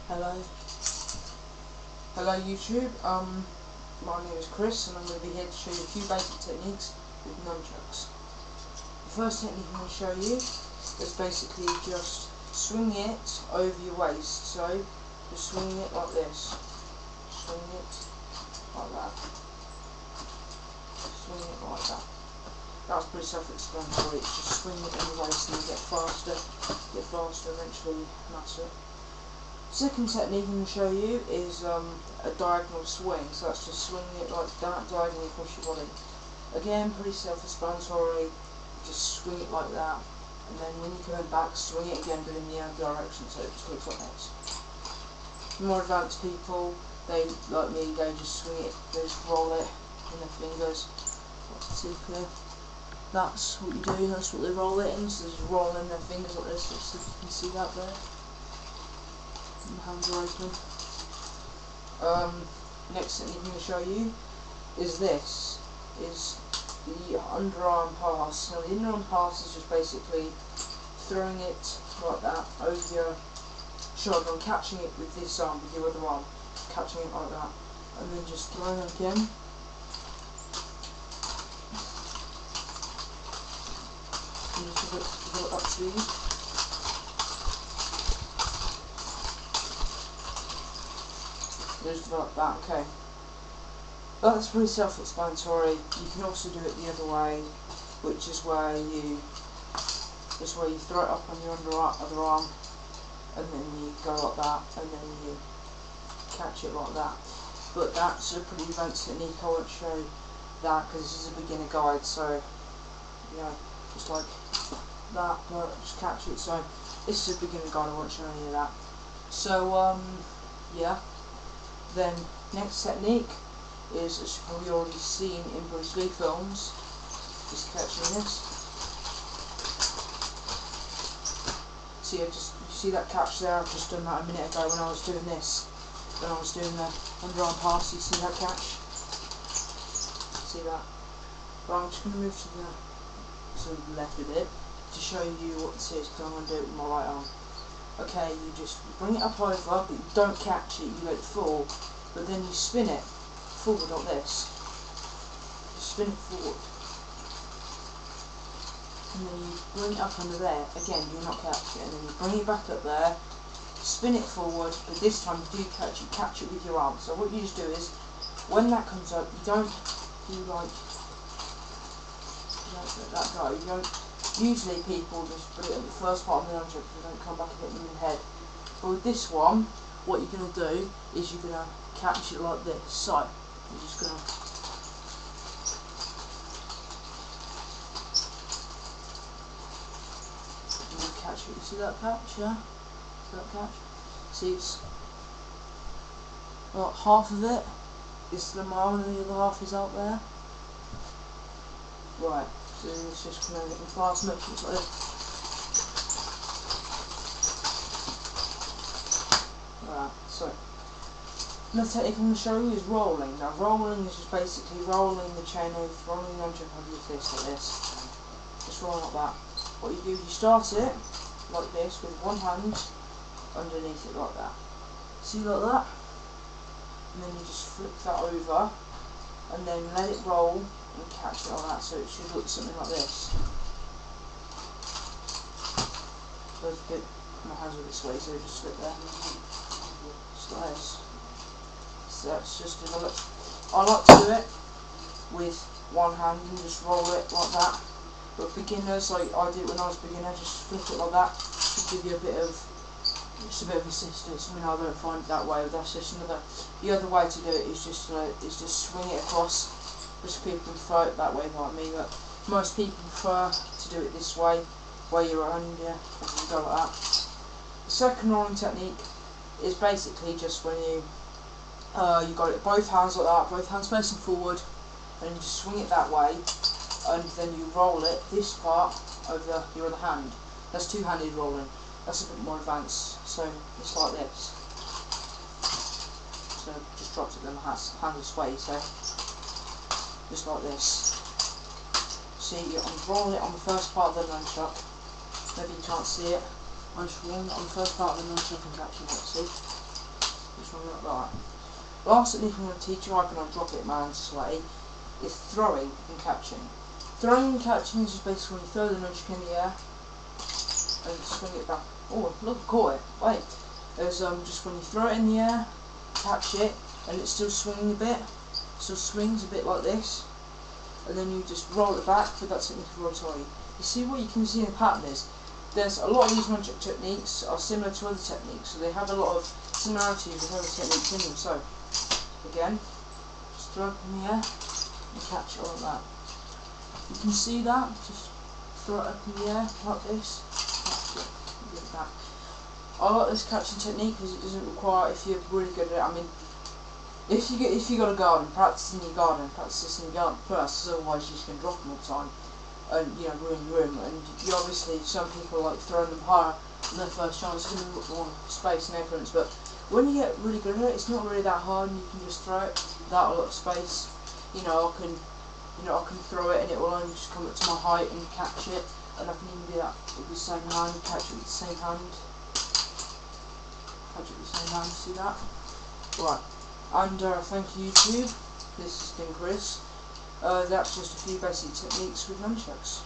Hello YouTube, my name is Chris and I'm going to be here to show you a few basic techniques with nunchucks. The first technique I'm going to show you is basically just swing it over your waist, so just swing it like this, swing it like that, swing it like that. That's pretty self-explanatory, it's just swing it in the waist and you get faster, eventually master it. Second technique I'm going to show you is a diagonal swing, so that's just swinging it like that diagonally across your body. Again, pretty self-explanatory, just swing it like that, and then when you're coming back, swing it again but in the other direction, so it just looks like this. More advanced people, they, like me, they just swing it, they just roll it in their fingers. See clear? That's what you do, that's what they roll it in, so they just roll in their fingers like this, just so you can see that there. And the hands are open. Next technique I'm going to show you is this, is the underarm pass. Now the underarm pass is just basically throwing it like that over your shoulder and catching it with this arm, with your other arm, catching it like that, and then just throwing it again. And just give it up speed. Just like that, okay. That's pretty self-explanatory. You can also do it the other way, which is where you throw it up on your other arm, and then you go like that, and then you catch it like that. But that's a pretty advanced technique. I won't show that because this is a beginner guide, so you know, just like that, but just catch it. So this is a beginner guide. I won't show any of that. So yeah. Then next technique is, as you've probably already seen in Bruce Lee films, just catching this. See, you see that catch there? I've just done that a minute ago when I was doing this. When I was doing the underarm pass, you see that catch? See that? Well, I'm just going to move to the left a bit to show you what this is, because I'm going to do it with my right arm. Okay, you just bring it up over, but you don't catch it, you let it fall, but then you spin it forward like this. Just spin it forward. And then you bring it up under there, again you'll not catch it, and then you bring it back up there, spin it forward, but this time you do catch it with your arm. So what you just do is, when that comes up, you don't let that go, you don't. Usually people just put it at the first part of the nunchuck because they don't come back and hit them in the head. But with this one, what you're going to do is you're going to catch it like this. So, you're just going to... catch it. You see that catch? Yeah? See that catch? See, it's... well, half of it is the arm and the other half is out there. Right. So it's just kind of in fast motions like this. Right, so another technique I'm going to show you is rolling. Now rolling is just basically rolling the chain over, rolling the nunchuck over your fist like this. Just rolling like that. What you do is you start it like this with one hand underneath it like that. See, like that? And then you just flip that over and then let it roll and catch it like that, so it should look something like this. So my hands are this way, so just flip there. Just like this. So that's just developed. I like to do it with one hand and just roll it like that. But beginners, like I did when I was a beginner, just flip it like that to give you a bit of assistance. I mean, I don't find it that way, but that's just another. The other way to do it is just swing it across. Most people prefer it that way, like me, but most people prefer to do it this way, where you're around, yeah, and you go like that. The second rolling technique is basically just when you got it both hands like that, both hands facing forward, and you just swing it that way, and then you roll it, this part, over your other hand. That's two-handed rolling. That's a bit more advanced, so it's like this. So just drops it, then the hand will sway, so just like this. See, I'm rolling it on the first part of the nunchuck. Maybe you can't see it. I'm just rolling it on the first part of the nunchuck and catching it, see? swing like that. Last technique I'm going to teach you, I can drop it man's sleigh, is throwing and catching. Throwing and catching is just basically when you throw the nunchuck in the air and swing it back. Oh, look, I caught it. Wait. There's just when you throw it in the air, catch it, and it's still swinging a bit. Still swings a bit like this. And then you just roll it back with that technique of rotoy. You see what you can see in the pattern is, there's a lot of these nunchuck techniques are similar to other techniques, so they have a lot of similarities with other techniques in them. So, again, just throw it in the air and catch it like that. You can see that, just throw it up in the air like this, catch it, give it back. I like this catching technique because it doesn't require, if you're really good at it, I mean, if you got a garden, practice this in your garden first, otherwise you're just going to drop them all the time and, you know, ruin your room. And you obviously, some people like throwing them higher on their first chance, it's going to look more space and influence, but when you get really good at it, it's not really that hard and you can just throw it without a lot of space. You know, I can throw it and it will only just come up to my height and catch it, and I can even do that with the same hand, catch it with the same hand. Catch it with the same hand, see that? Right. And thank you YouTube, this has been Chris. That's just a few basic techniques with nunchucks.